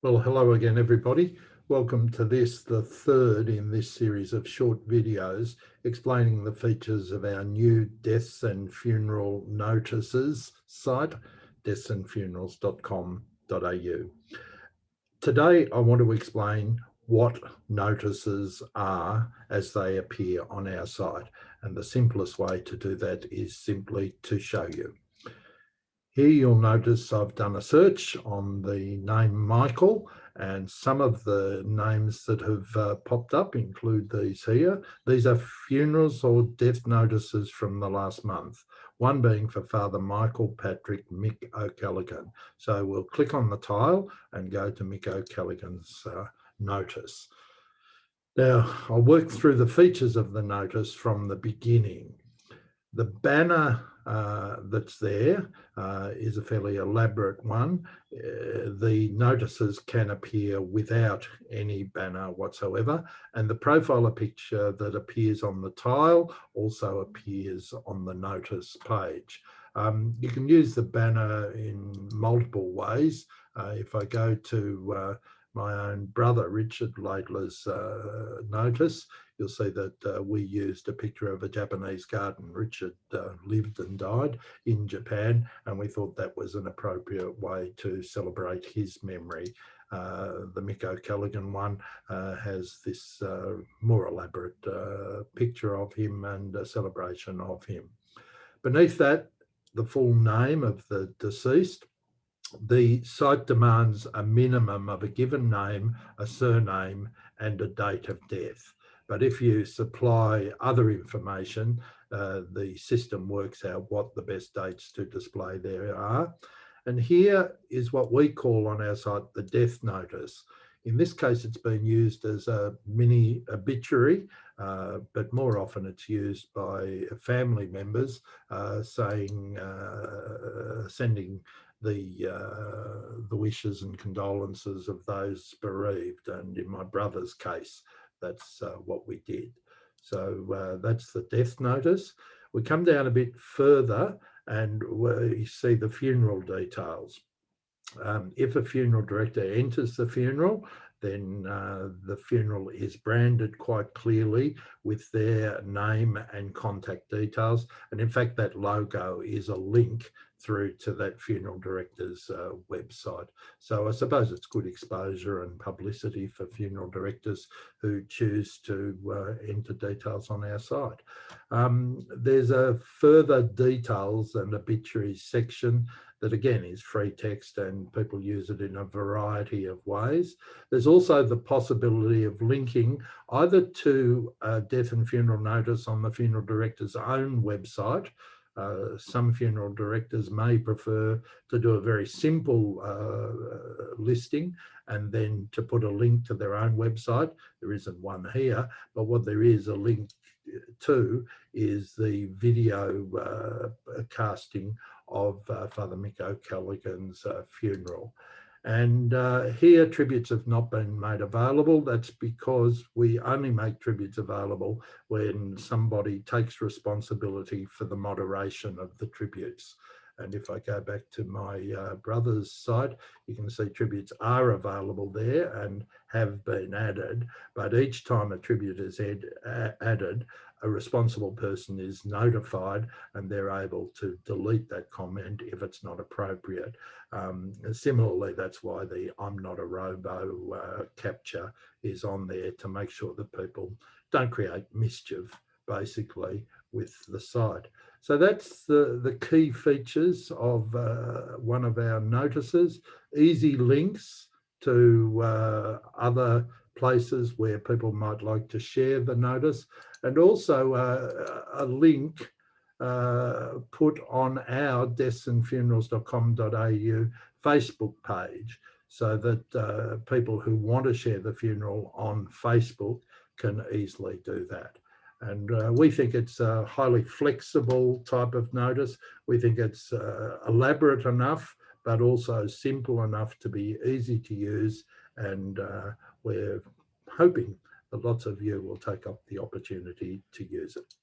Well, hello again, everybody. Welcome to the third in this series of short videos explaining the features of our new deaths and funeral notices site, deathsandfunerals.com.au. Today, I want to explain what notices are as they appear on our site. And the simplest way to do that is simply to show you. Here you'll notice I've done a search on the name Michael, and some of the names that have popped up include these here. These are funerals or death notices from the last month, one being for Father Michael Patrick Mick O'Callaghan. So we'll click on the tile and go to Mick O'Callaghan's notice. Now, I'll work through the features of the notice from the beginning. The banner that's there is a fairly elaborate one. The notices can appear without any banner whatsoever, and the profiler picture that appears on the tile also appears on the notice page. You can use the banner in multiple ways. If I go to my own brother Richard Laidler's notice, you'll see that we used a picture of a Japanese garden. Richard lived and died in Japan, and we thought that was an appropriate way to celebrate his memory. The Mick O'Callaghan one has this more elaborate picture of him and a celebration of him. Beneath that, the full name of the deceased. The site demands a minimum of a given name, a surname, and a date of death. But if you supply other information, the system works out what the best dates to display there are. And here is what we call on our site the death notice. In this case, it's been used as a mini obituary, but more often it's used by family members sending the wishes and condolences of those bereaved. And in my brother's case, that's what we did. So that's the death notice. We come down a bit further and we see the funeral details. If a funeral director enters the funeral, then the funeral is branded quite clearly with their name and contact details. And in fact, that logo is a link through to that funeral director's website. So I suppose it's good exposure and publicity for funeral directors who choose to enter details on our site. There's a further details and obituaries section that again is free text and people use it in a variety of ways. There's also the possibility of linking either to a death and funeral notice on the funeral director's own website. Some funeral directors may prefer to do a very simple listing and then to put a link to their own website. There isn't one here, but what there is a link to is the video casting of Father Mick O'Callaghan's funeral. And here tributes have not been made available. That's because we only make tributes available when somebody takes responsibility for the moderation of the tributes. And if I go back to my brother's site, you can see tributes are available there and have been added. But each time a tribute is added, a responsible person is notified and they're able to delete that comment if it's not appropriate. Similarly, that's why the I'm not a robo capture is on there to make sure that people don't create mischief, basically, with the site. So that's the key features of one of our notices. Easy links to other places where people might like to share the notice, and also a link put on our deathsandfunerals.com.au Facebook page, so that people who want to share the funeral on Facebook can easily do that. And we think it's a highly flexible type of notice. We think it's elaborate enough, but also simple enough to be easy to use. And we're hoping that lots of you will take up the opportunity to use it.